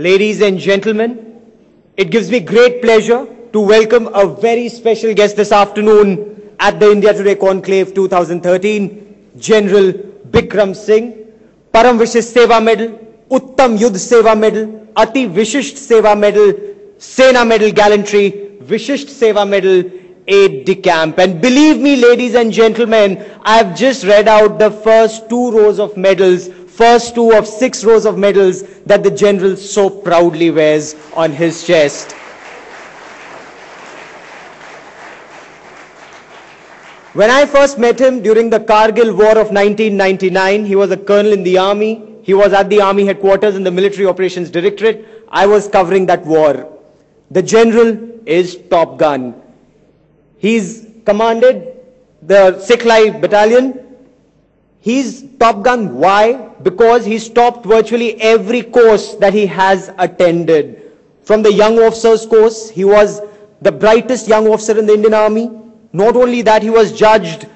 ladies and gentlemen, it gives me great pleasure to welcome a very special guest this afternoon at the India Today Conclave 2013, General Bikram Singh, Param Vishisht Seva Medal, Uttam Yudh Seva Medal, Ati Vishisht Seva Medal, Sena Medal Gallantry, Vishisht Seva Medal, Aide de Camp. And believe me, ladies and gentlemen, I have just read out the first 2 rows of medals, first 2 of 6 rows of medals that the General so proudly wears on his chest. When I first met him during the Kargil War of 1999, he was a colonel in the army. He was at the army headquarters in the Military Operations Directorate. I was covering that war. The General is Top Gun. He's commanded the Siklai battalion. He's Top Gun. Why? Because he's topped virtually every course that he has attended. From the young officers course, he was the brightest young officer in the Indian Army. Not only that, he was judged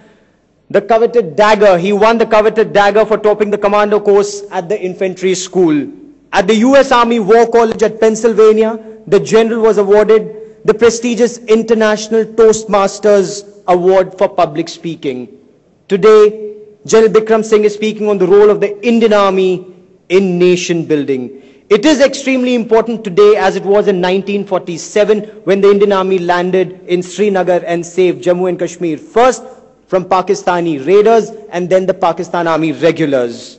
the coveted dagger. He won the coveted dagger for topping the commando course at the infantry school. At the US Army War College at Pennsylvania, the General was awarded the prestigious International Toastmasters Award for public speaking. Today, General Bikram Singh is speaking on the role of the Indian Army in nation building. It is extremely important today as it was in 1947 when the Indian Army landed in Srinagar and saved Jammu and Kashmir, first from Pakistani raiders and then the Pakistan Army regulars.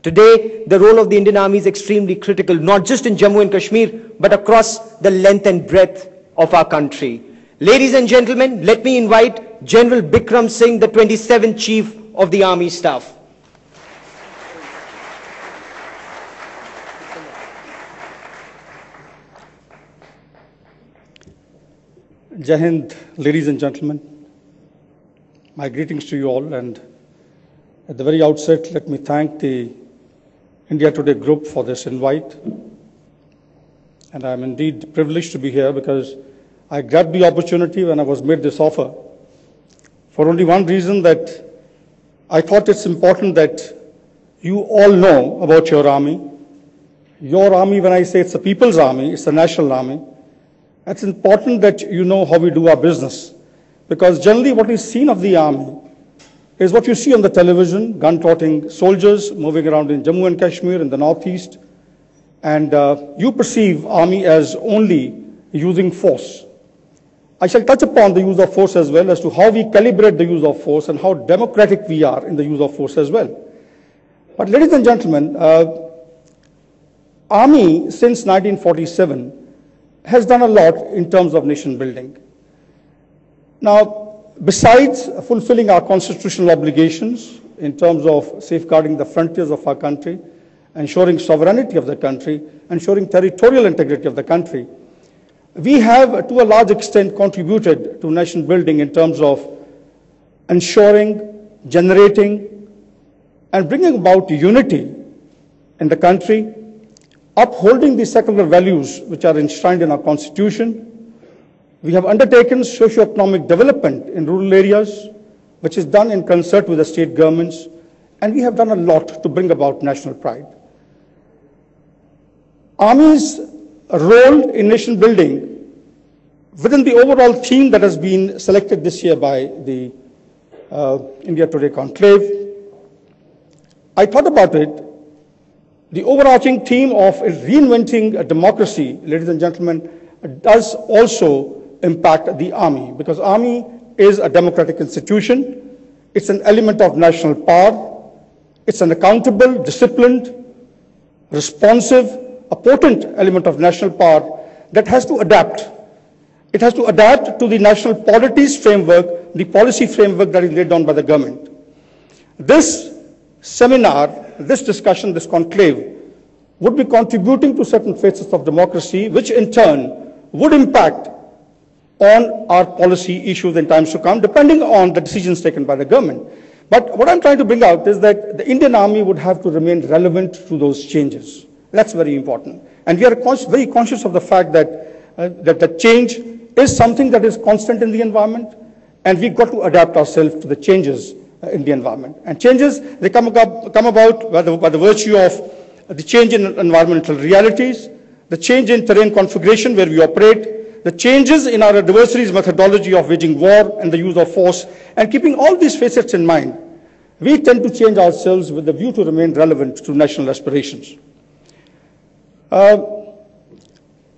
Today, the role of the Indian Army is extremely critical, not just in Jammu and Kashmir, but across the length and breadth of our country. Ladies and gentlemen, let me invite General Bikram Singh, the 27th Chief of the Army Staff. Jai Hind, ladies and gentlemen. My greetings to you all, and at the very outset, let me thank the India Today group for this invite. And I am indeed privileged to be here because I grabbed the opportunity when I was made this offer for only one reason, that I thought it's important that you all know about your army. Your army, when I say it's the people's army, it's the national army. It's important that you know how we do our business, because generally what is seen of the army is what you see on the television, gun-toting soldiers moving around in Jammu and Kashmir in the northeast, and you perceive army as only using force. I shall touch upon the use of force as well as to how we calibrate the use of force and how democratic we are in the use of force as well. But ladies and gentlemen, Army since 1947 has done a lot in terms of nation building. Now, besides fulfilling our constitutional obligations in terms of safeguarding the frontiers of our country, ensuring sovereignty of the country, ensuring territorial integrity of the country, we have to a large extent contributed to nation building in terms of ensuring, generating, and bringing about unity in the country, upholding the secular values which are enshrined in our constitution. We have undertaken socio-economic development in rural areas, which is done in concert with the state governments, and we have done a lot to bring about national pride. Army's role in nation building within the overall theme that has been selected this year by the India Today Conclave, I thought about it. The overarching theme of reinventing a democracy, ladies and gentlemen, does also impact the army, because army is a democratic institution. It's an element of national power. It's an accountable, disciplined, responsive, a potent element of national power that has to adapt. It has to adapt to the national polities framework, the policy framework that is laid down by the government. This seminar, this discussion, this conclave, would be contributing to certain phases of democracy, which in turn would impact on our policy issues in times to come, depending on the decisions taken by the government. But what I'm trying to bring out is that the Indian Army would have to remain relevant to those changes. That's very important. And we are very conscious of the fact that the change is something that is constant in the environment, and we've got to adapt ourselves to the changes in the environment. And changes, they come about by the virtue of the change in environmental realities, the change in terrain configuration where we operate, the changes in our adversaries' methodology of waging war and the use of force, and keeping all these facets in mind, we tend to change ourselves with the view to remain relevant to national aspirations.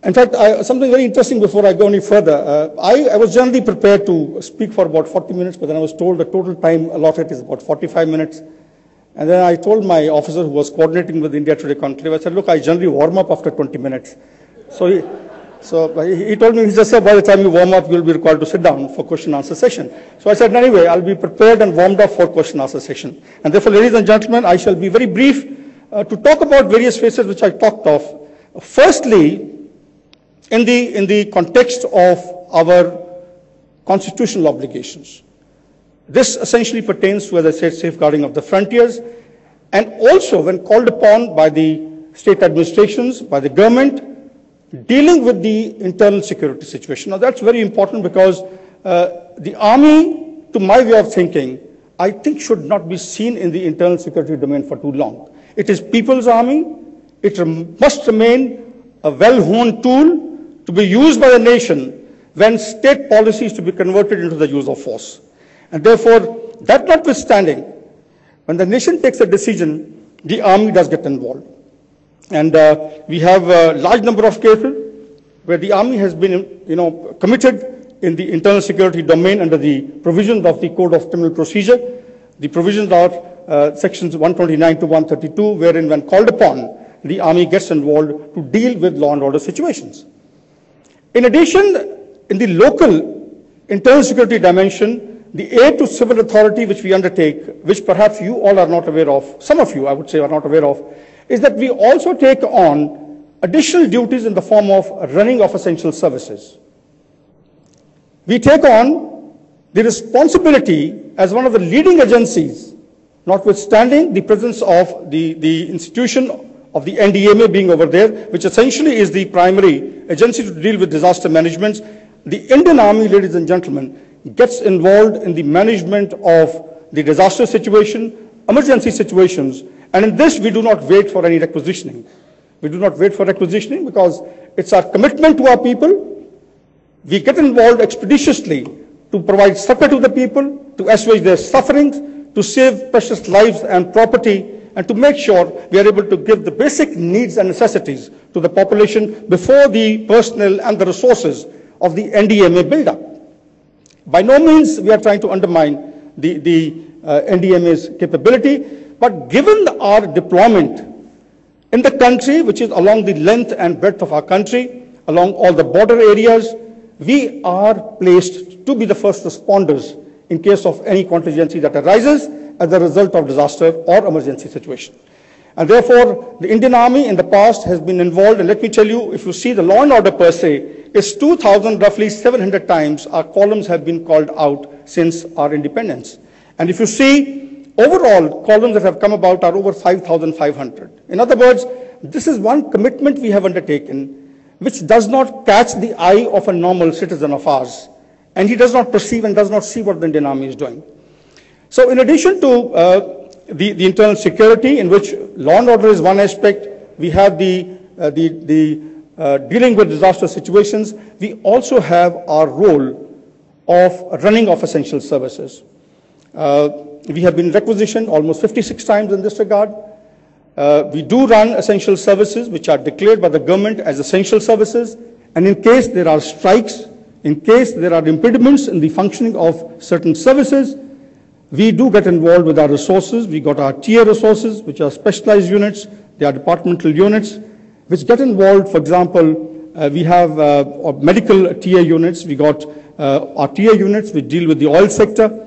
In fact, something very interesting before I go any further. I was generally prepared to speak for about 40 minutes, but then I was told the total time allotted is about 45 minutes. And then I told my officer who was coordinating with India Today Conclave, I said, look, I generally warm up after 20 minutes. So he told me, he just said, by the time you warm up, you'll be required to sit down for question and answer session. So I said, anyway, I'll be prepared and warmed up for question and answer session. And therefore, ladies and gentlemen, I shall be very brief to talk about various phases which I talked of. Firstly, in the context of our constitutional obligations. This essentially pertains to, as I said, safeguarding of the frontiers, and also when called upon by the state administrations, by the government, dealing with the internal security situation. Now that's very important because the army, to my way of thinking, I think should not be seen in the internal security domain for too long. It is people's army. It must remain a well-honed tool to be used by the nation when state policy is to be converted into the use of force. And therefore, that notwithstanding, when the nation takes a decision, the army does get involved. And we have a large number of cases where the army has been, committed in the internal security domain under the provisions of the Code of Criminal Procedure. The provisions are sections 129 to 132, wherein when called upon, the army gets involved to deal with law and order situations. In addition, in the local internal security dimension, the aid to civil authority which we undertake, which perhaps you all are not aware of, some of you I would say are not aware of, is that we also take on additional duties in the form of running of essential services. We take on the responsibility as one of the leading agencies, notwithstanding the presence of the institution of the NDMA being over there, which essentially is the primary agency to deal with disaster management. The Indian Army, ladies and gentlemen, gets involved in the management of the disaster situation, emergency situations, and in this we do not wait for any requisitioning. We do not wait for requisitioning because it's our commitment to our people. We get involved expeditiously to provide succor to the people, to assuage their sufferings, to save precious lives and property, and to make sure we are able to give the basic needs and necessities to the population before the personnel and the resources of the NDMA build up. By no means we are trying to undermine the NDMA's capability, but given our deployment in the country, which is along the length and breadth of our country, along all the border areas, we are placed to be the first responders in case of any contingency that arises as a result of disaster or emergency situation. And therefore, the Indian Army in the past has been involved, and let me tell you, if you see the law and order per se, is 2,000, roughly 700 times our columns have been called out since our independence. And if you see, overall columns that have come about are over 5,500. In other words, this is one commitment we have undertaken which does not catch the eye of a normal citizen of ours. And he does not perceive and does not see what the Indian Army is doing. So in addition to the internal security, in which law and order is one aspect, we have the dealing with disaster situations, we also have our role of running of essential services. We have been requisitioned almost 56 times in this regard. We do run essential services which are declared by the government as essential services, and in case there are strikes, in case there are impediments in the functioning of certain services, we do get involved with our resources. We got our tier resources, which are specialized units. They are departmental units, which get involved. For example, we have medical tier units. We got our tier units which deal with the oil sector.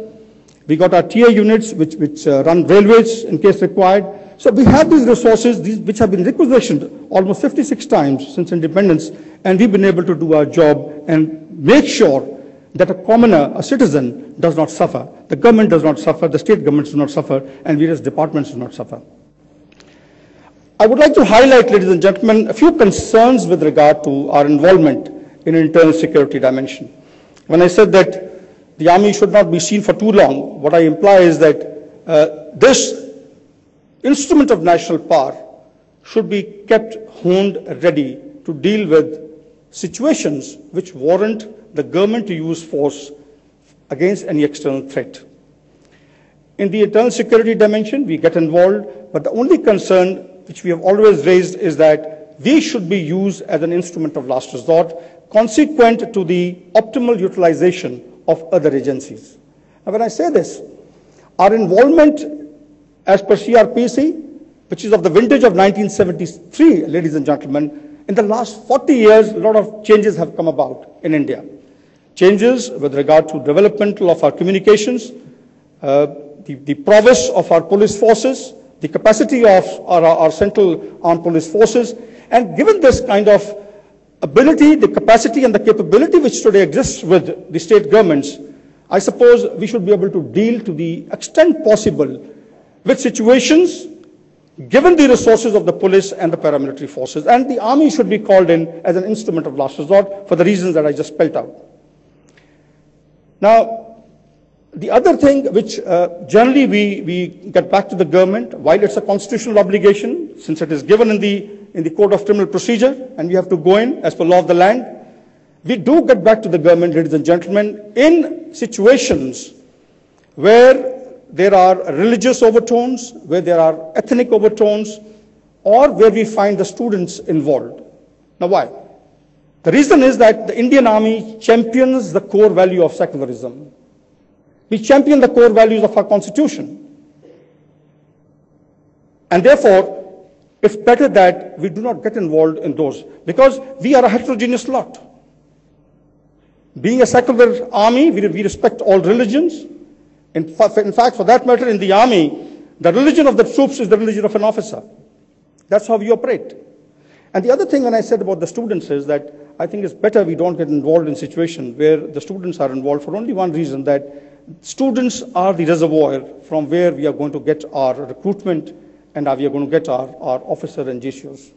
We got our tier units which run railways in case required. So we have these resources which have been requisitioned almost 56 times since independence, and we've been able to do our job and make sure that a commoner, a citizen, does not suffer. The government does not suffer, the state governments do not suffer, and various departments do not suffer. I would like to highlight, ladies and gentlemen, a few concerns with regard to our involvement in an internal security dimension. When I said that the army should not be seen for too long, what I imply is that this instrument of national power should be kept honed ready to deal with situations which warrant the government to use force against any external threat. In the internal security dimension, we get involved, but the only concern which we have always raised is that we should be used as an instrument of last resort, consequent to the optimal utilization of other agencies. Now, when I say this, our involvement as per CRPC, which is of the vintage of 1973, ladies and gentlemen, in the last 40 years, a lot of changes have come about in India. Changes with regard to development of our communications, the prowess of our police forces, the capacity of our central armed police forces, and given this kind of ability, the capacity and the capability which today exists with the state governments, I suppose we should be able to deal to the extent possible with situations given the resources of the police and the paramilitary forces. And the army should be called in as an instrument of last resort for the reasons that I just spelled out. Now, the other thing which generally we get back to the government, while it's a constitutional obligation, since it is given in the Code of Criminal Procedure, and we have to go in as per law of the land, we do get back to the government, ladies and gentlemen, in situations where there are religious overtones, where there are ethnic overtones, or where we find the students involved. Now, why? The reason is that the Indian Army champions the core value of secularism. We champion the core values of our constitution. And therefore, it's better that we do not get involved in those, because we are a heterogeneous lot. Being a secular army, we respect all religions. In fact, for that matter, in the army, the religion of the troops is the religion of an officer. That's how we operate. And the other thing when I said about the students is that I think it's better we don't get involved in situations where the students are involved for only one reason, that students are the reservoir from where we are going to get our recruitment and we are going to get our officer and GCOs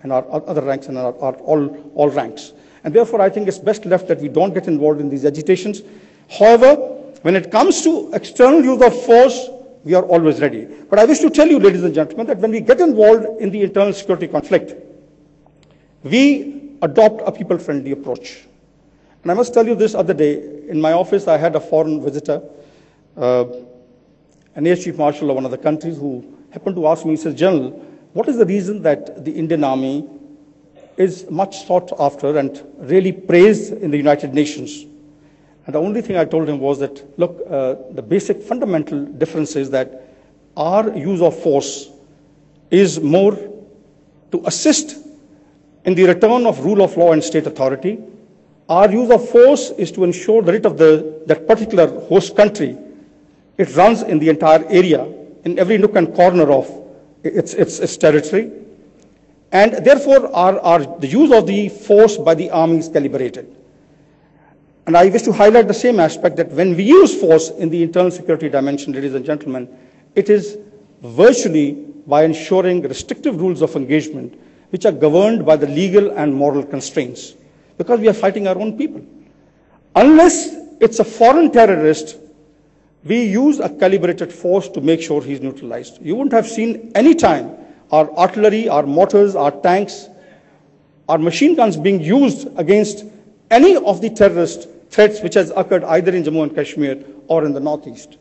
and our other ranks and our all ranks. And therefore, I think it's best left that we don't get involved in these agitations. However, when it comes to external use of force, we are always ready. But I wish to tell you, ladies and gentlemen, that when we get involved in the internal security conflict, we adopt a people-friendly approach. And I must tell you this other day, in my office, I had a foreign visitor, an Air Chief Marshal of one of the countries, who happened to ask me, he says, General, what is the reason that the Indian Army is much sought after and really praised in the United Nations? And the only thing I told him was that, look, the basic fundamental difference is that our use of force is more to assist in the return of rule of law and state authority. Our use of force is to ensure the writ of that particular host country, it runs in the entire area, in every nook and corner of its territory. And therefore, the use of the force by the army is calibrated. And I wish to highlight the same aspect, that when we use force in the internal security dimension, ladies and gentlemen, it is virtually by ensuring restrictive rules of engagement which are governed by the legal and moral constraints, because we are fighting our own people. Unless it's a foreign terrorist, we use a calibrated force to make sure he's neutralized. You wouldn't have seen any time our artillery, our mortars, our tanks, our machine guns being used against any of the terrorist threats which has occurred either in Jammu and Kashmir or in the Northeast.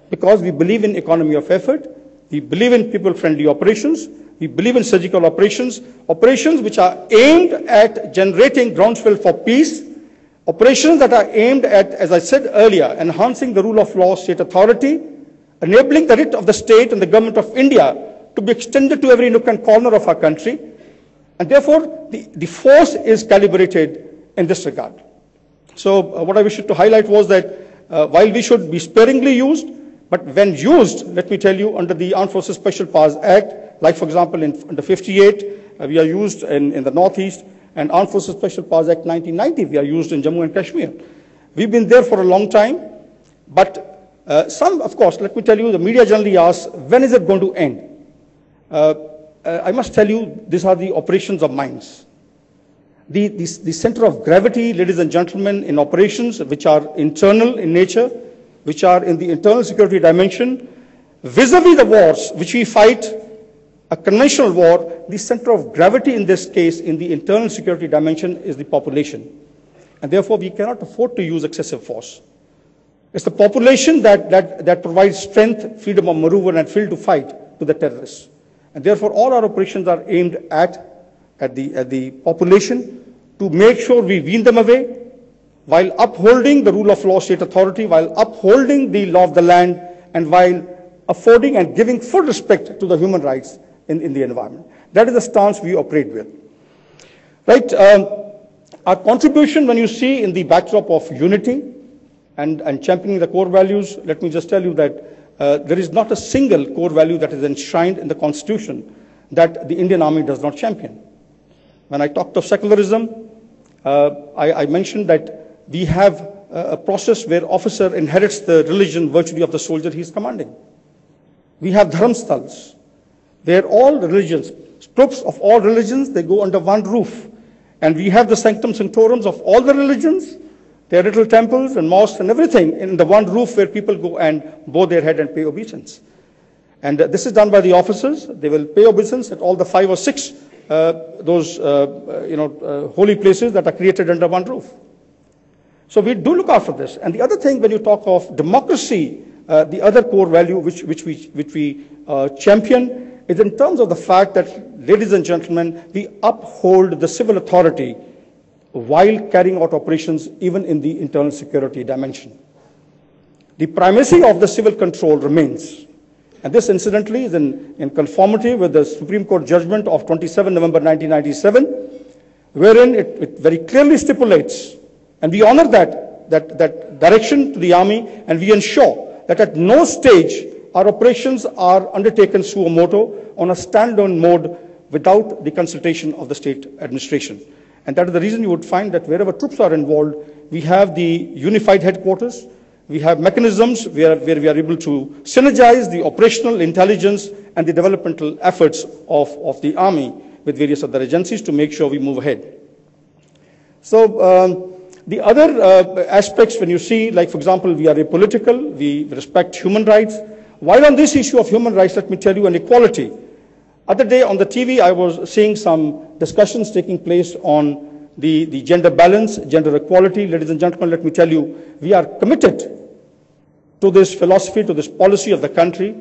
Because we believe in economy of effort, we believe in people-friendly operations, we believe in surgical operations, operations which are aimed at generating groundswell for peace, operations that are aimed at, as I said earlier, enhancing the rule of law, state authority, enabling the writ of the state and the government of India to be extended to every nook and corner of our country. And therefore, the force is calibrated in this regard. So what I wish to highlight was that while we should be sparingly used, but when used, let me tell you, under the Armed Forces Special Powers Act, like for example under 58, we are used in the Northeast, and Armed Forces Special Powers Act 1990, we are used in Jammu and Kashmir. We've been there for a long time, but some, of course, let me tell you, the media generally asks, when is it going to end? I must tell you, these are the operations of minds. The center of gravity, ladies and gentlemen, in operations which are internal in nature, which are in the internal security dimension, vis-a-vis the wars which we fight a conventional war, the center of gravity in this case, in the internal security dimension, is the population. And therefore, we cannot afford to use excessive force. It's the population that provides strength, freedom of maneuver, and will to fight to the terrorists. And therefore, all our operations are aimed at the population to make sure we wean them away, while upholding the rule of law, state authority, while upholding the law of the land, and while affording and giving full respect to the human rights in the environment. That is the stance we operate with. Right? Our contribution, when you see in the backdrop of unity and championing the core values, let me just tell you that there is not a single core value that is enshrined in the Constitution that the Indian Army does not champion. When I talked of secularism, I mentioned that we have a process where officer inherits the religion virtually of the soldier he is commanding. We have dharmstals, where all religions, troops of all religions, they go under one roof. And we have the sanctum sanctorums of all the religions, their little temples and mosques and everything in the one roof where people go and bow their head and pay obeisance. And this is done by the officers. They will pay obeisance at all the 5 or 6 holy places that are created under one roof. So we do look out for this. And the other thing, when you talk of democracy, the other core value which we champion is in terms of the fact that, ladies and gentlemen, we uphold the civil authority while carrying out operations even in the internal security dimension. The primacy of the civil control remains. And this, incidentally, is in conformity with the Supreme Court judgment of 27 November 1997, wherein it very clearly stipulates, and we honor that direction to the Army, and we ensure that at no stage our operations are undertaken suo motu on a standalone mode without the consultation of the state administration. And that is the reason you would find that wherever troops are involved, we have the unified headquarters, we have mechanisms where we are able to synergize the operational intelligence and the developmental efforts of the Army with various other agencies to make sure we move ahead. So the other aspects, when you see, like for example, we are apolitical, we respect human rights. While on this issue of human rights, let me tell you, and equality, other day on the TV, I was seeing some discussions taking place on the gender balance, gender equality. Ladies and gentlemen, let me tell you, we are committed to this philosophy, to this policy of the country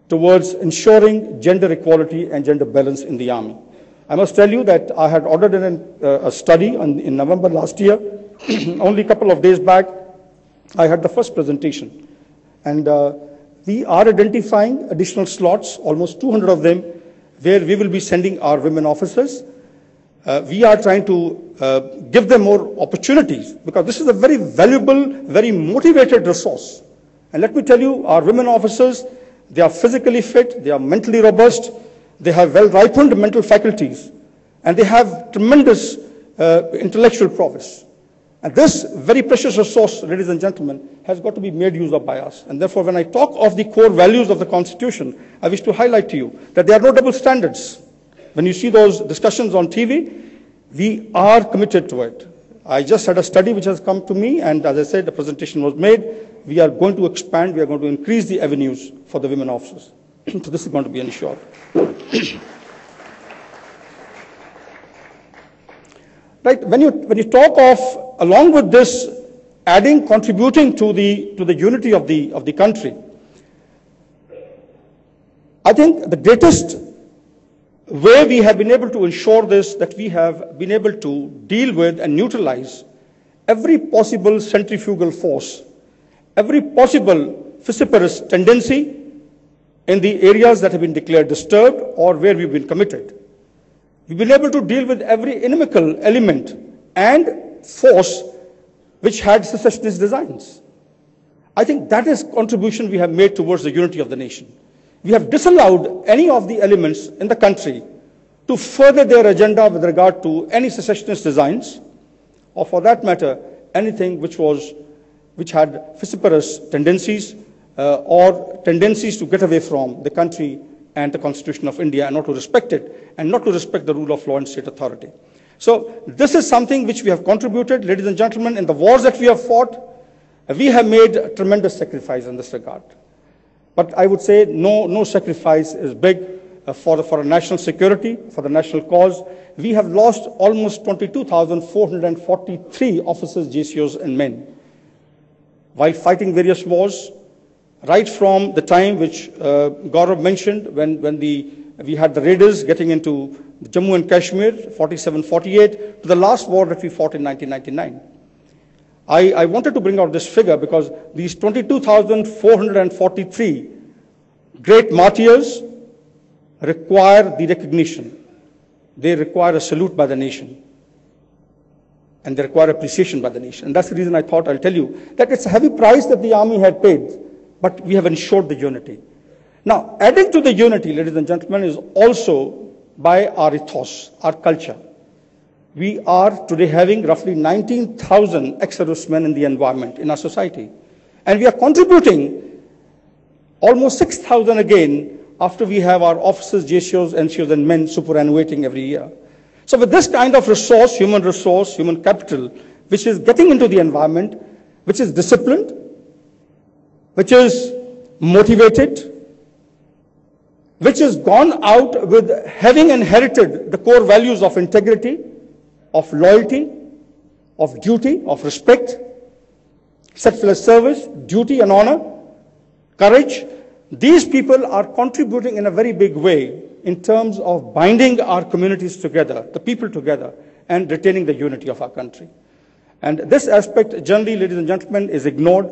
towards ensuring gender equality and gender balance in the Army. I must tell you that I had ordered a study in November last year. Only a couple of days back, I had the first presentation. And we are identifying additional slots, almost 200 of them, where we will be sending our women officers. We are trying to give them more opportunities, because this is a very valuable, very motivated resource. And let me tell you, our women officers, they are physically fit, they are mentally robust, they have well-ripened mental faculties, and they have tremendous intellectual prowess. And this very precious resource, ladies and gentlemen, has got to be made use of by us. And therefore, when I talk of the core values of the Constitution, I wish to highlight to you that there are no double standards. When you see those discussions on TV, we are committed to it. I just had a study which has come to me, and as I said, the presentation was made. We are going to expand, we are going to increase the avenues for the women officers. So this is going to be ensured. Right, when you talk of, along with this, contributing to the unity of the country, I think the greatest way we have been able to ensure this, that we have been able to deal with and neutralize every possible centrifugal force, every possible vociferous tendency in the areas that have been declared disturbed or where we've been committed. We've been able to deal with every inimical element and force which had secessionist designs. I think that is contribution we have made towards the unity of the nation. We have disallowed any of the elements in the country to further their agenda with regard to any secessionist designs, or for that matter, anything which had vociferous tendencies or tendencies to get away from the country and the Constitution of India and not to respect it, and not to respect the rule of law and state authority. So this is something which we have contributed, ladies and gentlemen, in the wars that we have fought. We have made a tremendous sacrifice in this regard. But I would say no sacrifice is big for national security, for the national cause. We have lost almost 22,443 officers, JCOs, and men while fighting various wars, right from the time which Gaurav mentioned when we had the raiders getting into Jammu and Kashmir, 47-48, to the last war that we fought in 1999. I wanted to bring out this figure because these 22,443 great martyrs require the recognition. They require a salute by the nation. And they require appreciation by the nation. And that's the reason I thought I'll tell you that it's a heavy price that the army had paid, but we have ensured the unity. Now, adding to the unity, ladies and gentlemen, is also by our ethos, our culture. We are today having roughly 19,000 ex-servicemen in the environment in our society. And we are contributing almost 6,000 again after we have our officers, JCOs, NCOs, and men superannuating every year. So with this kind of resource, human capital, which is getting into the environment, which is disciplined, which is motivated, which has gone out with having inherited the core values of integrity, of loyalty, of duty, of respect, selfless service, duty and honor, courage. These people are contributing in a very big way in terms of binding our communities together, the people together, and retaining the unity of our country. And this aspect, generally, ladies and gentlemen, is ignored.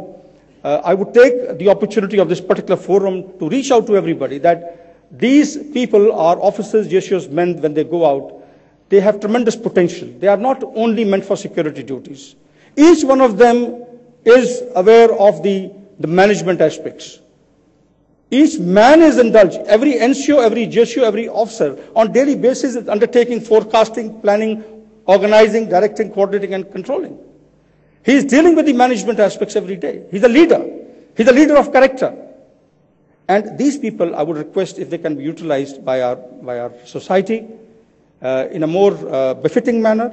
I would take the opportunity of this particular forum to reach out to everybody that these people are officers, JCOs, men, when they go out, they have tremendous potential. They are not only meant for security duties. Each one of them is aware of the management aspects. Each man is indulged. Every NCO, every JCO, every officer on daily basis is undertaking forecasting, planning, organizing, directing, coordinating, and controlling. He is dealing with the management aspects every day. He's a leader. He's a leader of character. And these people, I would request if they can be utilized by our society in a more befitting manner.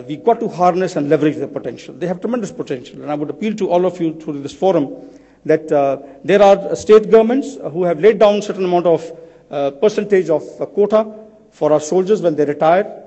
We've got to harness and leverage their potential. They have tremendous potential. And I would appeal to all of you through this forum that there are state governments who have laid down a certain amount of percentage of quota for our soldiers when they retire.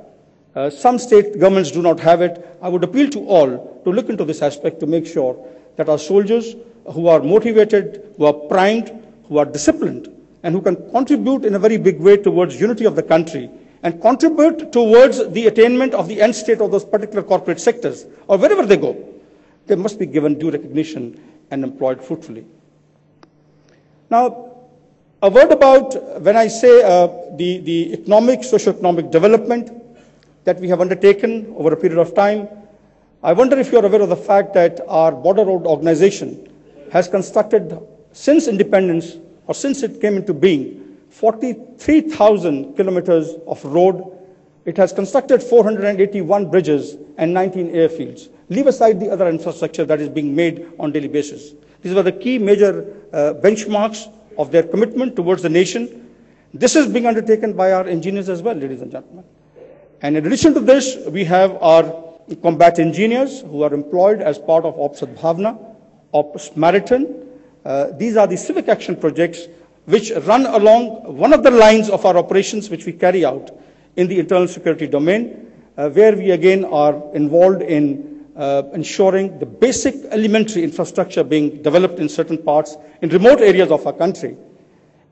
Some state governments do not have it. I would appeal to all to look into this aspect to make sure that our soldiers who are motivated, who are primed, who are disciplined, and who can contribute in a very big way towards unity of the country and contribute towards the attainment of the end state of those particular corporate sectors or wherever they go, they must be given due recognition and employed fruitfully. Now, a word about when I say the economic, socio-economic development that we have undertaken over a period of time. I wonder if you are aware of the fact that our Border Road Organization has constructed, since independence or since it came into being, 43,000 kilometers of road. It has constructed 481 bridges and 19 airfields. Leave aside the other infrastructure that is being made on a daily basis. These were the key major benchmarks of their commitment towards the nation. This is being undertaken by our engineers as well, ladies and gentlemen. And in addition to this, we have our combat engineers who are employed as part of Ops Sadbhavna, Ops Marathon. These are the civic action projects which run along one of the lines of our operations which we carry out in the internal security domain, where we again are involved in ensuring the basic elementary infrastructure being developed in certain parts in remote areas of our country.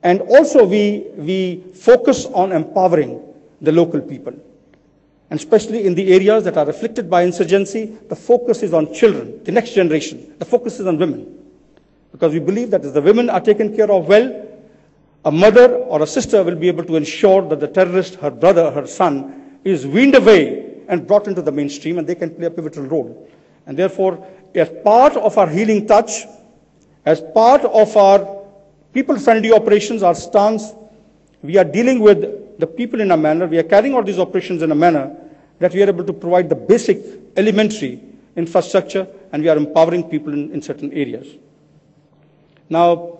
And also we focus on empowering the local people. And especially in the areas that are afflicted by insurgency, the focus is on children, the next generation. The focus is on women. Because we believe that if the women are taken care of well, a mother or a sister will be able to ensure that the terrorist, her brother, her son, is weaned away and brought into the mainstream, and they can play a pivotal role. And therefore, as part of our healing touch, as part of our people-friendly operations, our stance, we are dealing with the people in a manner, we are carrying out these operations in a manner that we are able to provide the basic elementary infrastructure, and we are empowering people in certain areas. Now,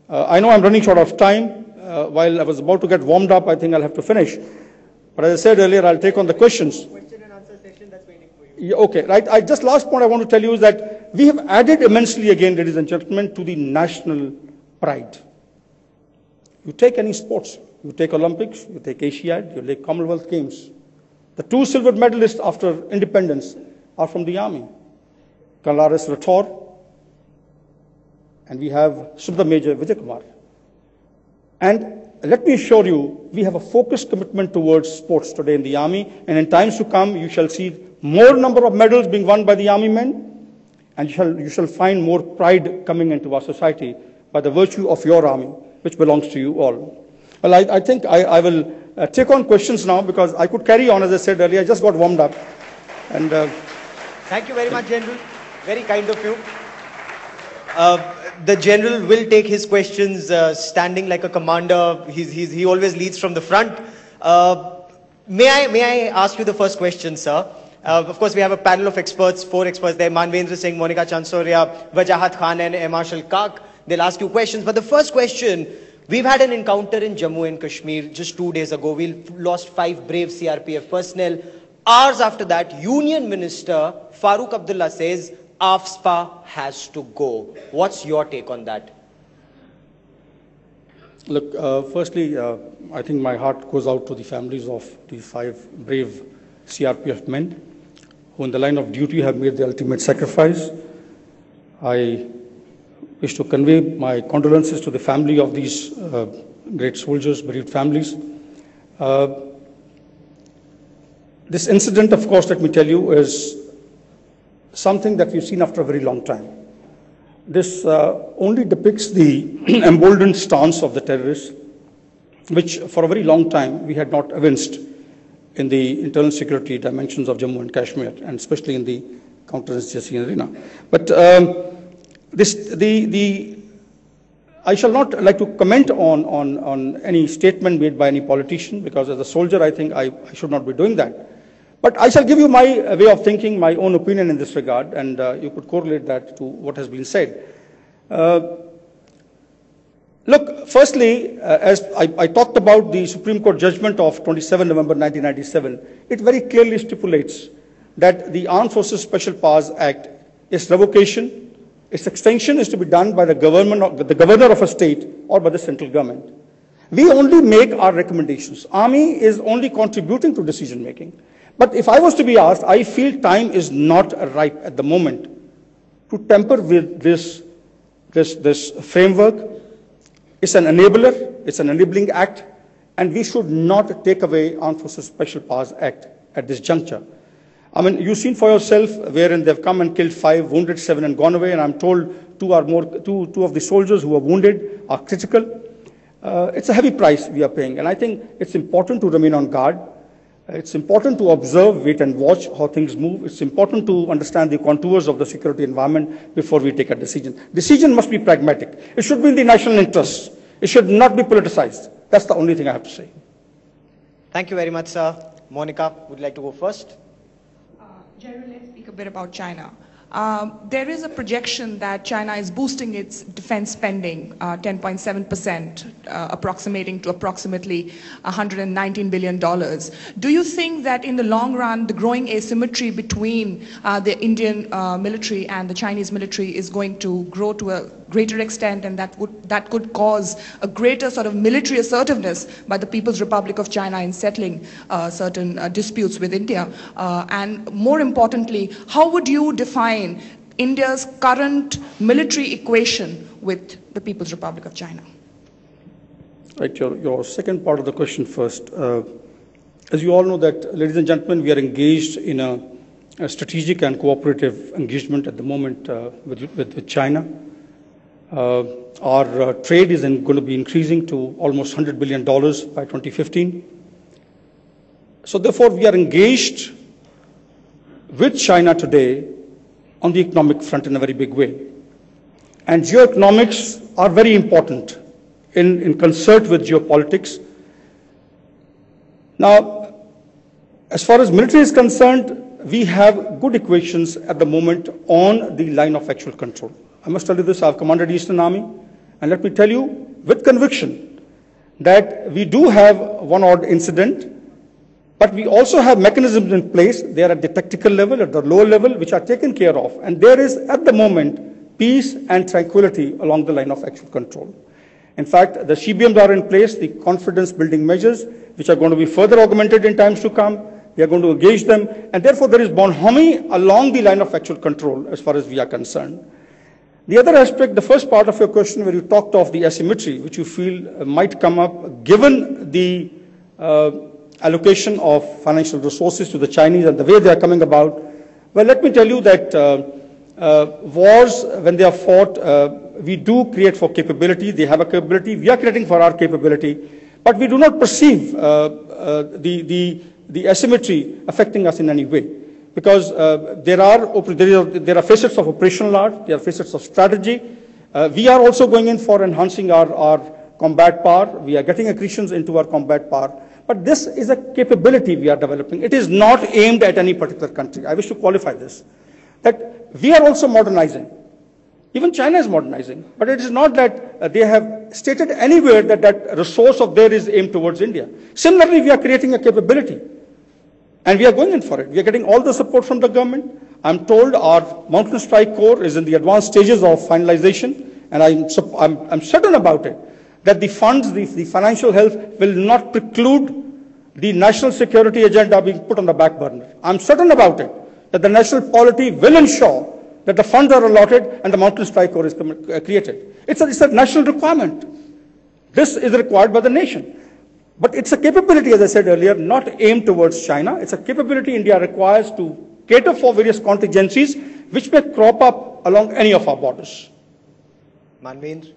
I know I'm running short of time. While I was about to get warmed up, I think I'll have to finish. But as I said earlier, I'll take on the questions. Question and answer session that's waiting for you. Yeah, okay, right. Just last point I want to tell you is that we have added immensely again, ladies and gentlemen, to the national pride. You take any sports You take Olympics, you take Asiad, you take Commonwealth Games. The 2 silver medalists after independence are from the army. Kalaris Rathore, and we have Subda Major Vijay Kumar. And let me assure you, we have a focused commitment towards sports today in the army, and in times to come, you shall see more number of medals being won by the army men, and you shall find more pride coming into our society by the virtue of your army, which belongs to you all. Well, I think I will take on questions now, because I could carry on, as I said earlier. I just got warmed up. And thank you very much, General. Very kind of you. The General will take his questions standing like a commander. He always leads from the front. May I ask you the first question, sir? Of course, we have a panel of experts, 4 experts there: Manvendra Singh, Monica Chansoria, Wajahat Khan, and Marshal Kak. They'll ask you questions. But the first question, we've had an encounter in Jammu and Kashmir just 2 days ago. We lost 5 brave CRPF personnel. Hours after that, Union Minister Farooq Abdullah says AFSPA has to go. What's your take on that? Look, firstly, I think my heart goes out to the families of these 5 brave CRPF men who in the line of duty have made the ultimate sacrifice. I wish to convey my condolences to the family of these great soldiers, bereaved families. This incident, of course, let me tell you, is something that we've seen after a very long time. This only depicts the emboldened stance of the terrorists, which for a very long time we had not evinced in the internal security dimensions of Jammu and Kashmir, and especially in the counterinsurgency arena. But I shall not like to comment on any statement made by any politician, because as a soldier, I think I should not be doing that. But I shall give you my way of thinking, my own opinion in this regard, and you could correlate that to what has been said. Look, firstly, as I talked about the Supreme Court judgment of 27 November 1997, it very clearly stipulates that the Armed Forces Special Powers Act, its revocation, its extension is to be done by the governor of a state or by the central government. We only make our recommendations. Army is only contributing to decision making. But if I was to be asked, I feel time is not ripe at the moment to tamper with this framework. It's an enabler, it's an enabling act, and we should not take away Armed Forces Special Powers Act at this juncture. I mean, you've seen for yourself wherein they've come and killed 5, wounded 7, and gone away, and I'm told two of the soldiers who are wounded are critical. It's a heavy price we are paying, and I think it's important to remain on guard. It's important to observe, wait and watch how things move. It's important to understand the contours of the security environment before we take a decision. Decision must be pragmatic. It should be in the national interest. It should not be politicized. That's the only thing I have to say. Thank you very much, sir. Monica, would you like to go first? Jerry, let's speak a bit about China. There is a projection that China is boosting its defense spending 10.7%, approximating to approximately $119 billion. Do you think that in the long run, the growing asymmetry between the Indian military and the Chinese military is going to grow to a greater extent, and that could cause a greater sort of military assertiveness by the People's Republic of China in settling certain disputes with India? And more importantly, how would you define India's current military equation with the People's Republic of China? Right, your second part of the question first. As you all know that, ladies and gentlemen, we are engaged in a strategic and cooperative engagement at the moment with China. Our trade is going to be increasing to almost $100 billion by 2015. So therefore, we are engaged with China today on the economic front in a very big way. And geoeconomics are very important in concert with geopolitics. Now, as far as military is concerned, we have good equations at the moment on the line of actual control. I must tell you this, I've commanded Eastern Army, and let me tell you with conviction that we do have one odd incident, but we also have mechanisms in place. They are at the tactical level, at the lower level, which are taken care of. And there is, at the moment, peace and tranquility along the line of actual control. In fact, the CBMs are in place, the confidence building measures, which are going to be further augmented in times to come. We are going to engage them, and therefore there is bonhomie along the line of actual control as far as we are concerned. The other aspect, the first part of your question where you talked of the asymmetry, which you feel might come up given the allocation of financial resources to the Chinese and the way they are coming about. Well, let me tell you that wars, when they are fought, we do create for capability. They have a capability. We are creating for our capability. But we do not perceive the asymmetry affecting us in any way. Because there are facets of operational art, there are facets of strategy. We are also going in for enhancing our combat power. We are getting accretions into our combat power. But this is a capability we are developing. It is not aimed at any particular country. I wish to qualify this. That we are also modernizing. Even China is modernizing. But it is not that they have stated anywhere that that resource of theirs is aimed towards India. Similarly, we are creating a capability. And we are going in for it. We are getting all the support from the government. I'm told our Mountain Strike Corps is in the advanced stages of finalization. And I'm certain about it, that the funds, the financial help will not preclude the national security agenda being put on the back burner. I'm certain about it, that the national polity will ensure that the funds are allotted and the Mountain Strike Corps is created. It's a national requirement. This is required by the nation. But it's a capability, as I said earlier, not aimed towards China. It's a capability India requires to cater for various contingencies which may crop up along any of our borders. Manvendra?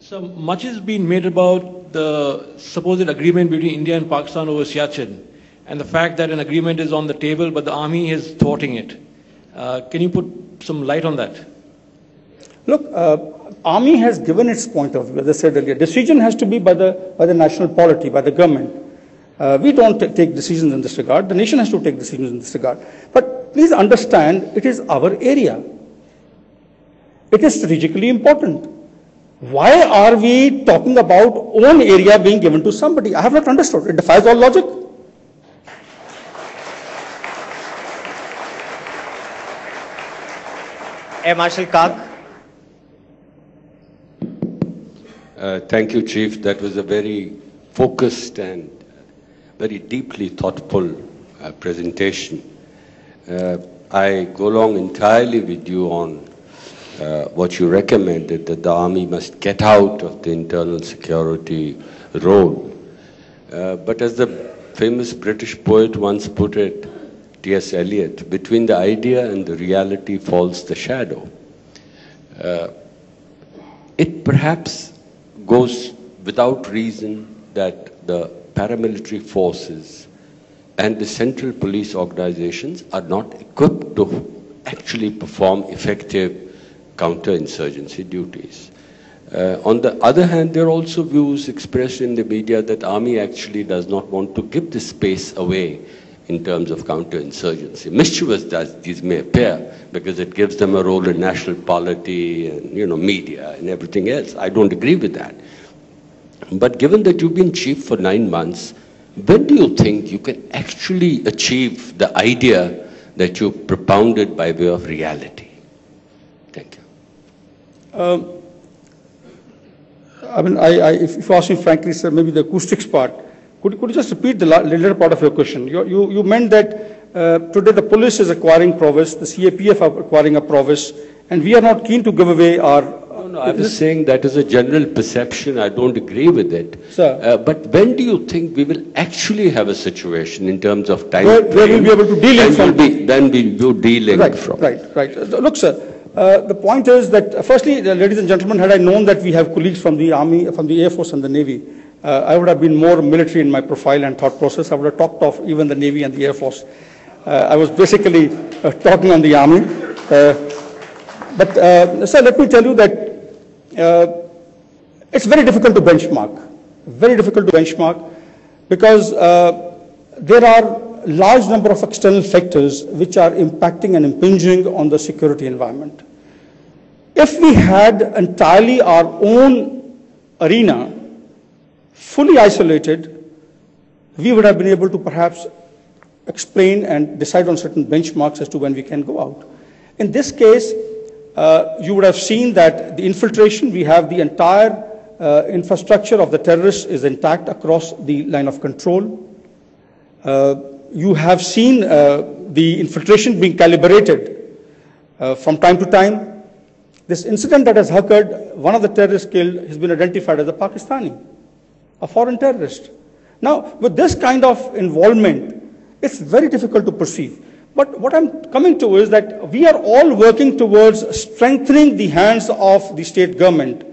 So much has been made about the supposed agreement between India and Pakistan over Siachen and the fact that an agreement is on the table but the army is thwarting it. Can you put some light on that? Look, Army has given its point of view, as I said earlier. Decision has to be by the national polity, by the government. We don't take decisions in this regard. The nation has to take decisions in this regard. But please understand, it is our area. It is strategically important. Why are we talking about own area being given to somebody? I have not understood. It defies all logic. Air Marshal Kag? Thank you, Chief. That was a very focused and very deeply thoughtful presentation. I go along entirely with you on what you recommended, that the army must get out of the internal security role. But as the famous British poet once put it, T.S. Eliot, between the idea and the reality falls the shadow. It perhaps goes without reason that the paramilitary forces and the central police organizations are not equipped to actually perform effective counterinsurgency duties. On the other hand, there are also views expressed in the media that army actually does not want to give the space away in terms of counterinsurgency. Mischievous as these may appear, because it gives them a role in national polity and, media and everything else. I don't agree with that. But given that you've been chief for 9 months, when do you think you can actually achieve the idea that you propounded by way of reality? Thank you. If you ask me frankly, sir, maybe the acoustics part, could you just repeat the later part of your question? You meant that today the police is acquiring prowess, the CAPF are acquiring a prowess, and we are not keen to give away our... No, I was saying that is a general perception. I don't agree with it. Sir. But when do you think we will actually have a situation in terms of time where we'll be able to deal in from... Then we'll be dealing from... Right. Look, sir, the point is that, firstly, ladies and gentlemen, had I known that we have colleagues from the Army, from the Air Force and the Navy, I would have been more military in my profile and thought process. I would have talked of even the Navy and the Air Force. I was basically talking on the Army. But, sir, let me tell you that it's very difficult to benchmark, because there are large number of external factors which are impacting and impinging on the security environment. If we had entirely our own arena, fully isolated, we would have been able to perhaps explain and decide on certain benchmarks as to when we can go out. In this case, you would have seen that the infiltration, we have the entire infrastructure of the terrorists is intact across the line of control. You have seen the infiltration being calibrated from time to time. This incident that has occurred, one of the terrorists killed has been identified as a Pakistani, a foreign terrorist. Now, with this kind of involvement, it's very difficult to perceive. But what I'm coming to is that we are all working towards strengthening the hands of the state government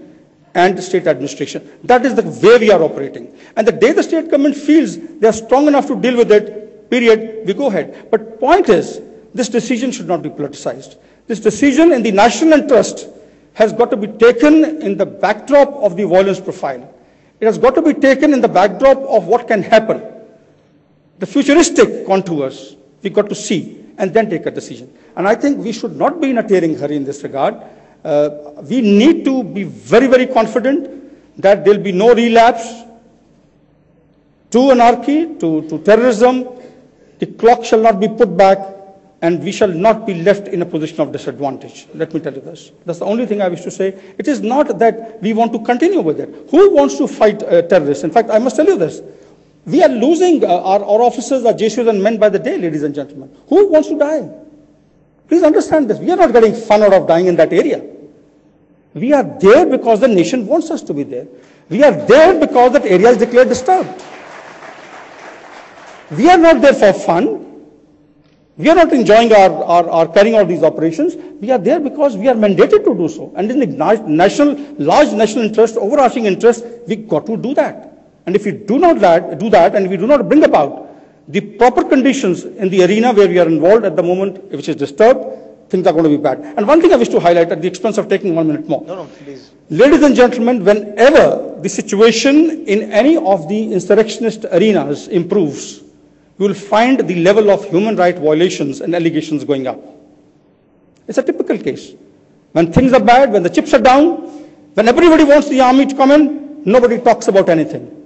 and the state administration. That is the way we are operating. And the day the state government feels they are strong enough to deal with it, period, we go ahead. But point is, this decision should not be politicized. This decision in the national interest has got to be taken in the backdrop of the violence profile. It has got to be taken in the backdrop of what can happen. The futuristic contours we got to see and then take a decision. And I think we should not be in a tearing hurry in this regard. We need to be very, very confident that there will be no relapse to anarchy, to terrorism. The clock shall not be put back, and we shall not be left in a position of disadvantage. Let me tell you this. That's the only thing I wish to say. It is not that we want to continue with it. Who wants to fight terrorists? In fact, I must tell you this. We are losing our officers, our JCOs and men by the day, ladies and gentlemen. Who wants to die? Please understand this. We are not getting fun out of dying in that area. We are there because the nation wants us to be there. We are there because that area is declared disturbed. We are not there for fun. We are not enjoying our carrying out these operations. We are there because we are mandated to do so. And in the large national interest, overarching interest, we got to do that. And if we do not do that, and we do not bring about the proper conditions in the arena where we are involved at the moment, which is disturbed, things are going to be bad. And one thing I wish to highlight at the expense of taking 1 minute more. No, please. Ladies and gentlemen, whenever the situation in any of the insurrectionist arenas improves, you will find the level of human rights violations and allegations going up. It's a typical case. When things are bad, when the chips are down, when everybody wants the army to come in, nobody talks about anything.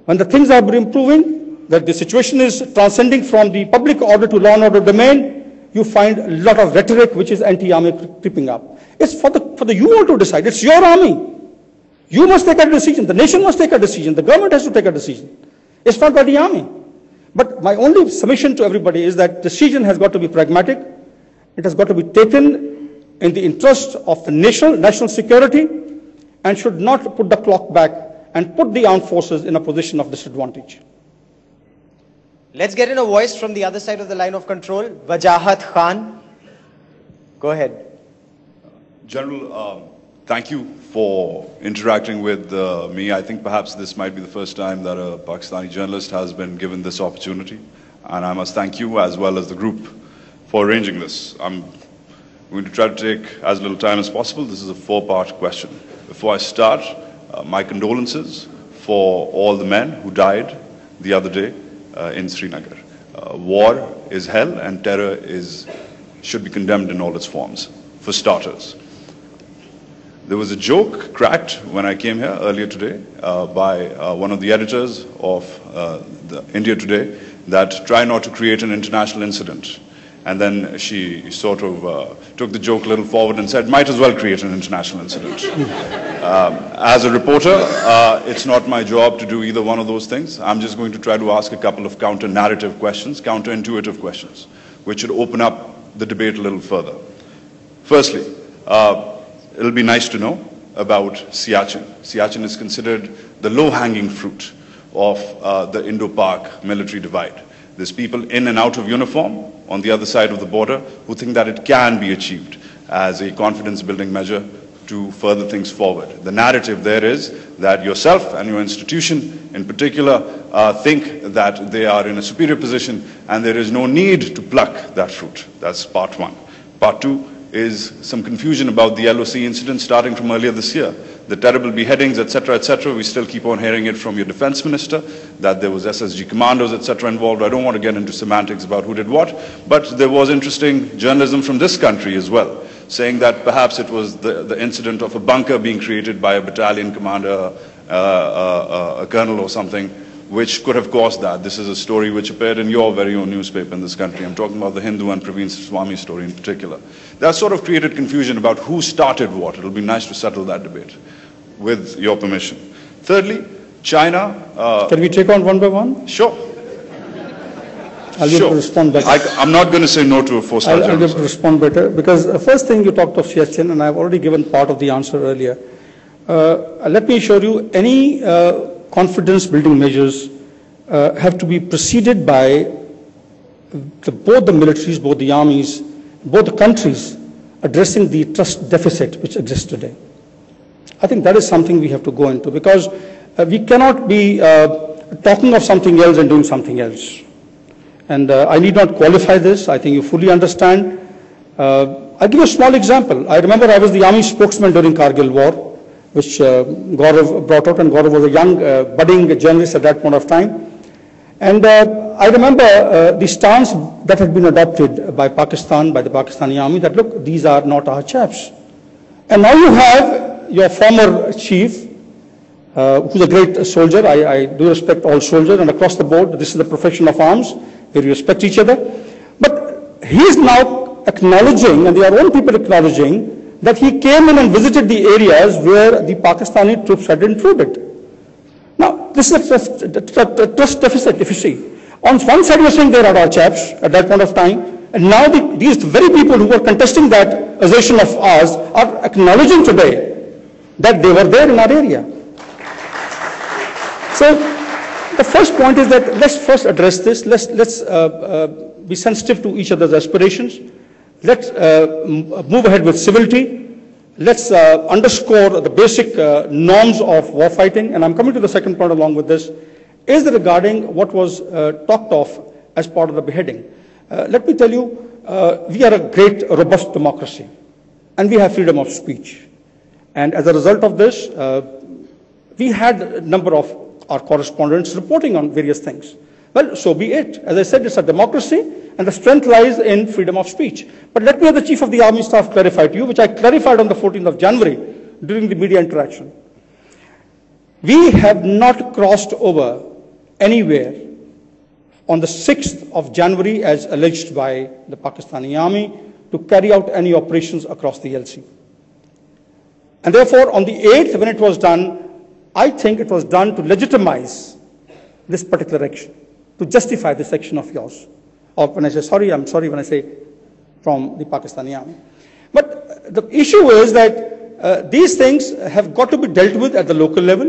When the things are improving, that the situation is transcending from the public order to law and order domain, you find a lot of rhetoric which is anti-army creeping up. It's for the you all to decide. It's your army. You must take a decision. The nation must take a decision. The government has to take a decision. It's not by the army. But my only submission to everybody is that decision has got to be pragmatic. It has got to be taken in the interest of the national security, and should not put the clock back and put the armed forces in a position of disadvantage. Let's get in a voice from the other side of the line of control. Wajahat Khan. Go ahead. General, thank you for interacting with me. I think perhaps this might be the first time that a Pakistani journalist has been given this opportunity. And I must thank you as well as the group for arranging this. I'm going to try to take as little time as possible. This is a 4-part question. Before I start, my condolences for all the men who died the other day in Srinagar. War is hell, and terror should be condemned in all its forms, for starters. There was a joke cracked when I came here earlier today by one of the editors of the India Today that try not to create an international incident. And then she sort of took the joke a little forward and said, might as well create an international incident. As a reporter, it's not my job to do either one of those things. I'm just going to try to ask a couple of counter-narrative questions, counter-intuitive questions, which should open up the debate a little further. Firstly, it'll be nice to know about Siachen. Siachen is considered the low-hanging fruit of the Indo-Pak military divide. There's people in and out of uniform on the other side of the border who think that it can be achieved as a confidence-building measure to further things forward. The narrative there is that yourself and your institution in particular think that they are in a superior position and there is no need to pluck that fruit. That's part one. Part two is some confusion about the LOC incident starting from earlier this year. The terrible beheadings, etc., etc. We still keep on hearing it from your defense minister, that there was SSG commandos, etc. involved. I don't want to get into semantics about who did what, but there was interesting journalism from this country as well, saying that perhaps it was the incident of a bunker being created by a battalion commander, a colonel or something, which could have caused that. This is a story which appeared in your very own newspaper in this country. I'm talking about the Hindu and Praveen Swami story in particular. That sort of created confusion about who started what. It'll be nice to settle that debate, with your permission. Thirdly, China... Can we take on one by one? Sure. I'll be able to respond better. I'm not going to say no to a four-star I'll be able to respond better, because the first thing you talked of Siachen, and I've already given part of the answer earlier. Let me assure you, any confidence-building measures have to be preceded by both the militaries, both the armies, both the countries addressing the trust deficit which exists today. I think that is something we have to go into, because we cannot be talking of something else and doing something else. And I need not qualify this. I think you fully understand. I'll give you a small example. I remember I was the army spokesman during Kargil War, which Gaurav brought out, and Gaurav was a young, budding journalist at that point of time. And I remember the stance that had been adopted by Pakistan, by the Pakistani army, that look, these are not our chaps. And now you have your former chief, who's a great soldier. I do respect all soldiers, and across the board, this is the profession of arms, where we respect each other. But he is now acknowledging, and their own people acknowledging, that he came in and visited the areas where the Pakistani troops had intruded. Now, this is a trust deficit, if you see. On one side, you're saying they are our chaps at that point of time, and now these very people who were contesting that assertion of ours are acknowledging today that they were there in our area. So, the first point is that let's first address this. Let's be sensitive to each other's aspirations. Let's move ahead with civility. Let's underscore the basic norms of war fighting. And I'm coming to the second point along with this, is regarding what was talked of as part of the beheading. Let me tell you, we are a great, robust democracy, and we have freedom of speech. And as a result of this, we had a number of our correspondents reporting on various things. Well, so be it. As I said, it's a democracy, and the strength lies in freedom of speech. But let me have the Chief of the Army Staff clarify to you, which I clarified on the 14th of January during the media interaction. We have not crossed over anywhere on the 6th of January, as alleged by the Pakistani army, to carry out any operations across the LC. And therefore, on the 8th, when it was done, I think it was done to legitimize this particular action, to justify this action of yours. Or when I say sorry, I'm sorry when I say from the Pakistani army. But the issue is that these things have got to be dealt with at the local level.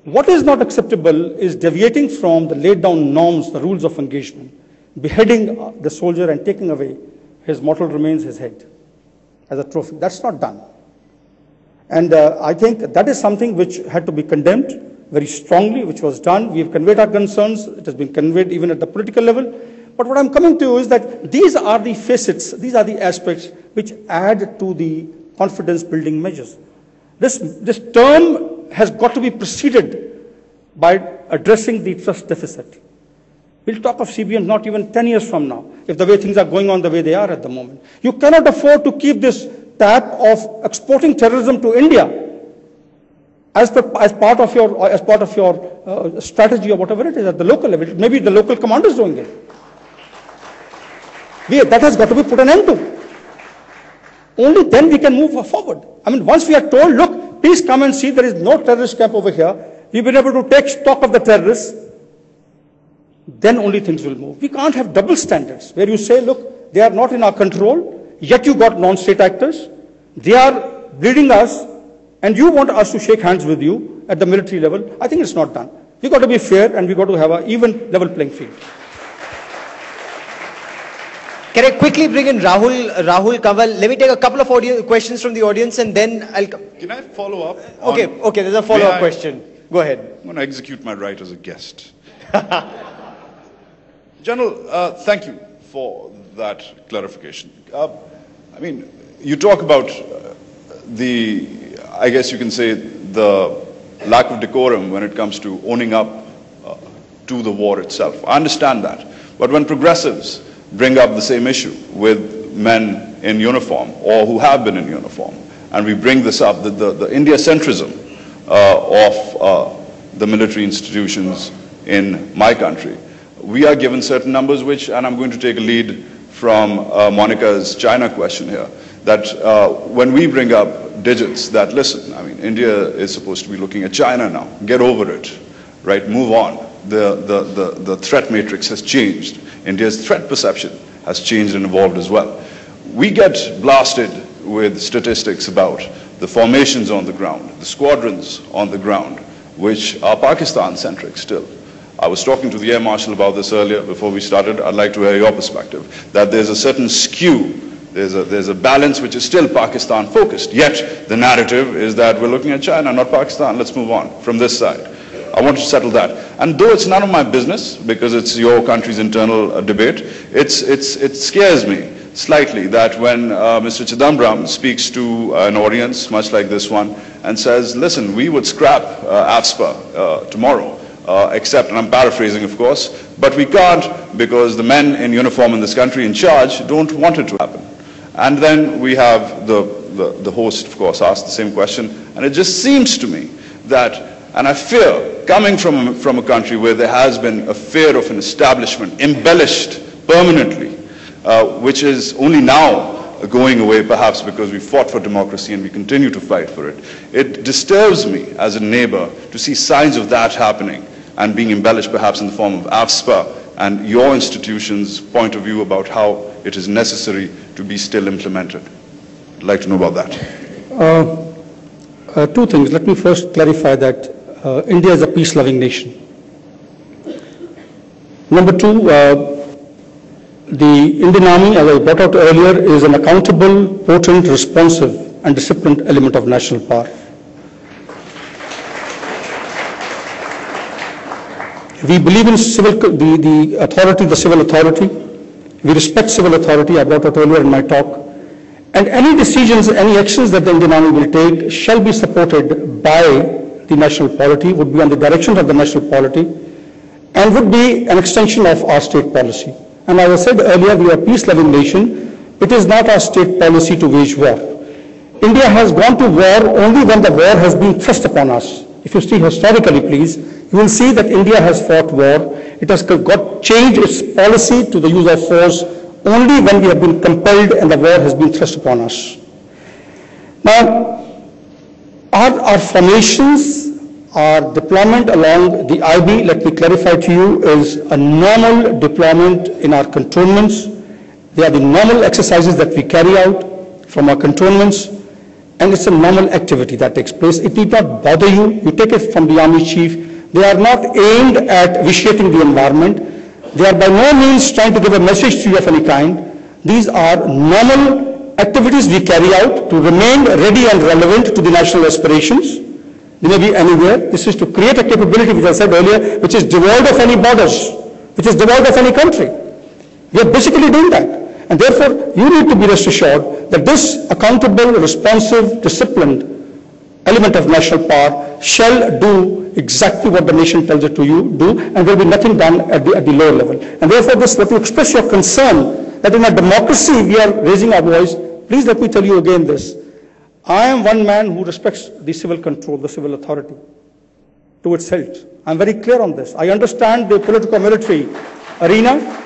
What is not acceptable is deviating from the laid down norms, the rules of engagement, beheading the soldier and taking away his mortal remains, his head, as a trophy. That's not done. And I think that is something which had to be condemned very strongly, which was done. We have conveyed our concerns. It has been conveyed even at the political level. But what I'm coming to is that these are the facets, these are the aspects which add to the confidence-building measures. This term has got to be preceded by addressing the trust deficit. We'll talk of CBMs not even 10 years from now, if the way things are going on the way they are at the moment. You cannot afford to keep this tap of exporting terrorism to India as part of your strategy or whatever it is at the local level. Maybe the local commander is doing it. That has got to be put an end to. Only then we can move forward. I mean, once we are told, look, please come and see, there is no terrorist camp over here. We've been able to take stock of the terrorists. Then only things will move. We can't have double standards where you say, look, they are not in our control. Yet you got non-state actors, they are bleeding us, and you want us to shake hands with you at the military level. I think it's not done. We've got to be fair, and we've got to have an even level playing field. Can I quickly bring in Rahul Kanwal? Let me take a couple of questions from the audience, and then I'll... Can I follow up? Okay, there's a follow-up question. Go ahead. I'm going to execute my right as a guest. General, thank you for that clarification. I mean, you talk about I guess you can say, the lack of decorum when it comes to owning up to the war itself. I understand that. But when progressives bring up the same issue with men in uniform or who have been in uniform, and we bring this up, the India-centrism of the military institutions in my country. We are given certain numbers which, and I'm going to take a lead from Monica's China question here, that when we bring up digits that, listen, I mean, India is supposed to be looking at China now, get over it, right, move on. The threat matrix has changed. India's threat perception has changed and evolved as well. We get blasted with statistics about the formations on the ground, the squadrons on the ground, which are Pakistan-centric still. I was talking to the Air Marshal about this earlier before we started. I'd like to hear your perspective, that there's a certain skew, there's a balance which is still Pakistan-focused, yet the narrative is that we're looking at China, not Pakistan, let's move on from this side. I want to settle that. And though it's none of my business, because it's your country's internal debate, it scares me slightly that when Mr. Chidambaram speaks to an audience, much like this one, and says, listen, we would scrap AFSPA tomorrow, except, and I'm paraphrasing of course, but we can't because the men in uniform in this country in charge don't want it to happen. And then we have the host, of course, asked the same question, and it just seems to me that, and I fear, coming from a country where there has been a fear of an establishment embellished permanently, which is only now going away, perhaps because we fought for democracy and we continue to fight for it. It disturbs me as a neighbor to see signs of that happening and being embellished perhaps in the form of AFSPA and your institution's point of view about how it is necessary to be still implemented. I'd like to know about that. Two things. Let me first clarify that India is a peace-loving nation. Number two, the Indian Army, as I brought out earlier, is an accountable, potent, responsive, and disciplined element of national power. We believe in the authority, the civil authority. We respect civil authority, I brought out earlier in my talk. And any decisions, any actions that the Indian Army will take shall be supported by the national polity, would be on the direction of the national polity, and would be an extension of our state policy. And as I said earlier, we are a peace-loving nation. It is not our state policy to wage war. India has gone to war only when the war has been thrust upon us. If you see historically, please, you will see that India has fought war. It has changed its policy to the use of force only when we have been compelled and the war has been thrust upon us. Now, our formations, our deployment along the IB, let me clarify to you, is a normal deployment in our cantonments. They are the normal exercises that we carry out from our cantonments, and it's a normal activity that takes place. It need not bother you. You take it from the Army Chief. They are not aimed at vitiating the environment. They are by no means trying to give a message to you of any kind. These are normal activities we carry out to remain ready and relevant to the national aspirations. They may be anywhere. This is to create a capability, which I said earlier, which is devoid of any borders, which is devoid of any country. We are basically doing that. And therefore, you need to be rest assured that this accountable, responsive, disciplined element of national power shall do exactly what the nation tells it to do, and there will be nothing done at the lower level. And therefore, let me express your concern that in a democracy we are raising our voice. Please let me tell you again this. I am one man who respects the civil control, the civil authority to its hilt. I'm very clear on this. I understand the political military arena.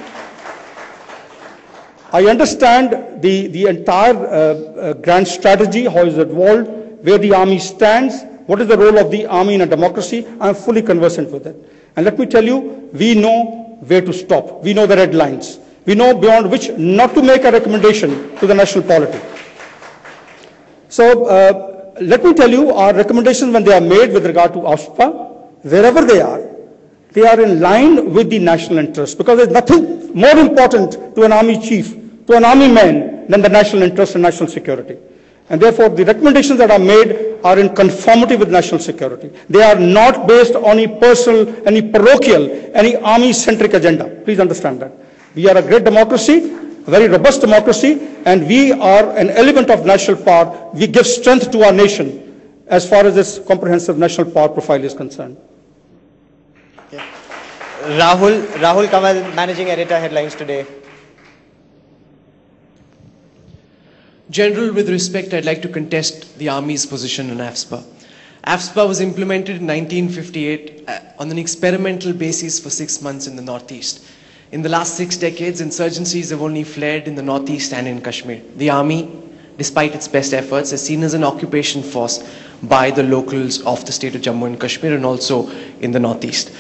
I understand the entire grand strategy, how is it evolved, where the army stands, what is the role of the army in a democracy. I'm fully conversant with it. And let me tell you, we know where to stop. We know the red lines. We know beyond which not to make a recommendation to the national polity. So let me tell you, our recommendations when they are made with regard to AFSPA, wherever they are in line with the national interest, because there's nothing more important to an army chief, to an army man, than the national interest and national security. And therefore, the recommendations that are made are in conformity with national security. They are not based on any personal, any parochial, any army-centric agenda. Please understand that. We are a great democracy, a very robust democracy, and we are an element of national power. We give strength to our nation as far as this comprehensive national power profile is concerned. Yeah. Rahul Kamal, Managing Editor, Headlines Today. General, with respect, I'd like to contest the Army's position in AFSPA. AFSPA was implemented in 1958 on an experimental basis for 6 months in the Northeast. In the last 6 decades, insurgencies have only flared in the Northeast and in Kashmir. The army, despite its best efforts, is seen as an occupation force by the locals of the state of Jammu and Kashmir and also in the Northeast.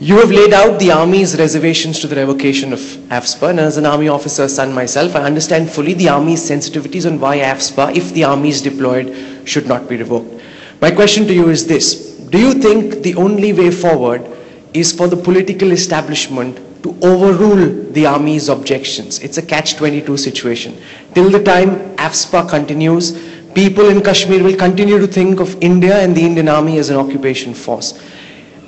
You have laid out the army's reservations to the revocation of AFSPA, and as an army officer's son myself, I understand fully the army's sensitivities on why AFSPA, if the army is deployed, should not be revoked. My question to you is this: do you think the only way forward is for the political establishment to overrule the army's objections? It's a catch-22 situation. Till the time AFSPA continues, people in Kashmir will continue to think of India and the Indian army as an occupation force.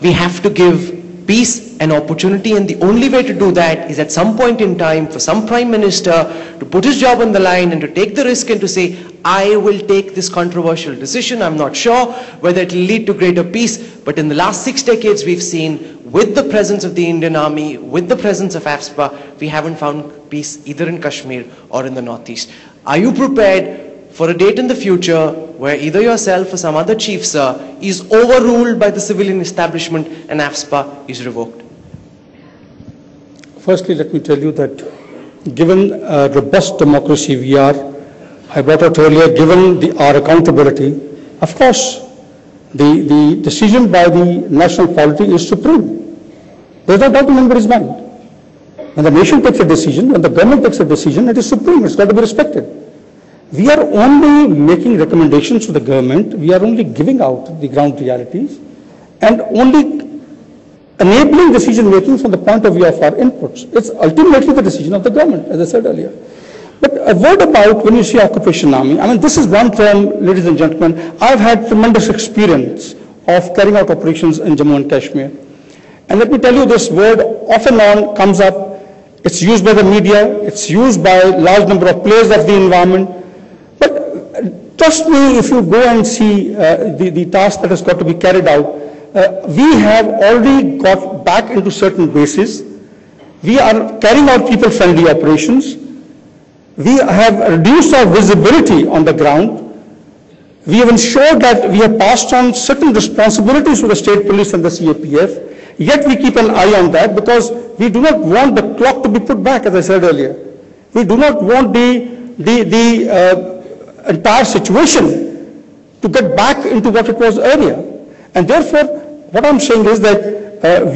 We have to give peace and opportunity, and the only way to do that is at some point in time for some prime minister to put his job on the line and to take the risk and to say, I will take this controversial decision. I'm not sure whether it will lead to greater peace, but in the last 6 decades we've seen, with the presence of the Indian army, with the presence of AFSPA, we haven't found peace either in Kashmir or in the Northeast. Are you prepared for a date in the future where either yourself or some other chief, sir, is overruled by the civilian establishment and AFSPA is revoked? Firstly, let me tell you that given a robust democracy we are, I brought out earlier, given our accountability, of course, the decision by the national polity is supreme. There's no doubt in anybody's mind. When the nation takes a decision, when the government takes a decision, it is supreme. It's got to be respected. We are only making recommendations to the government. We are only giving out the ground realities and only enabling decision making from the point of view of our inputs. It's ultimately the decision of the government, as I said earlier. But a word about when you say occupation army, I mean, this is one term, ladies and gentlemen. I've had tremendous experience of carrying out operations in Jammu and Kashmir. And let me tell you, this word off and on comes up. It's used by the media. It's used by a large number of players of the environment. Trust me, if you go and see the task that has got to be carried out, we have already got back into certain bases. We are carrying out people-friendly operations. We have reduced our visibility on the ground. We have ensured that we have passed on certain responsibilities to the state police and the CAPF. Yet we keep an eye on that because we do not want the clock to be put back, as I said earlier. We do not want the entire situation to get back into what it was earlier. And therefore, what I'm saying is that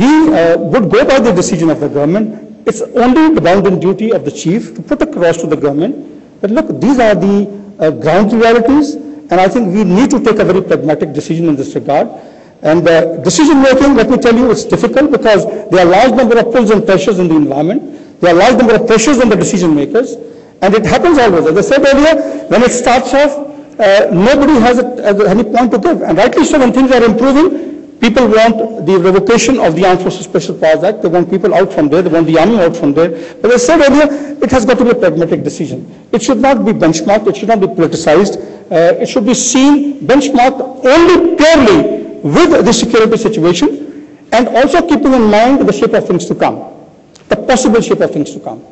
we would go by the decision of the government. It's only the bounden duty of the chief to put across to the government that, look, these are the ground realities, and I think we need to take a very pragmatic decision in this regard. And decision making, let me tell you, it's difficult because there are large number of pulls and pressures in the environment. There are large number of pressures on the decision makers. And it happens always. As I said earlier, when it starts off, nobody has any point to give. And rightly so, when things are improving, people want the revocation of the Armed Forces Special Powers Act. They want people out from there. They want the army out from there. But as I said earlier, it has got to be a pragmatic decision. It should not be benchmarked. It should not be politicized. It should be seen, benchmarked only purely with the security situation and also keeping in mind the shape of things to come, the possible shape of things to come.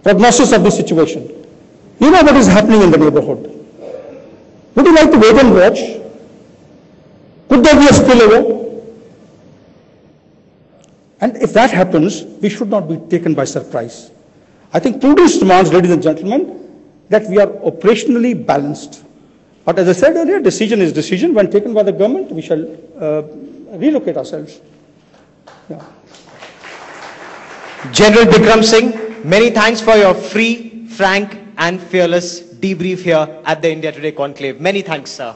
Prognosis of the situation. You know what is happening in the neighborhood. Would you like to wait and watch? Could there be a spillover? And if that happens, we should not be taken by surprise. I think prudence demands, ladies and gentlemen, that we are operationally balanced. But as I said earlier, decision is decision. When taken by the government, we shall relocate ourselves. Yeah. General Bikram Singh, many thanks for your free, frank and fearless debrief here at the India Today Conclave. Many thanks, sir.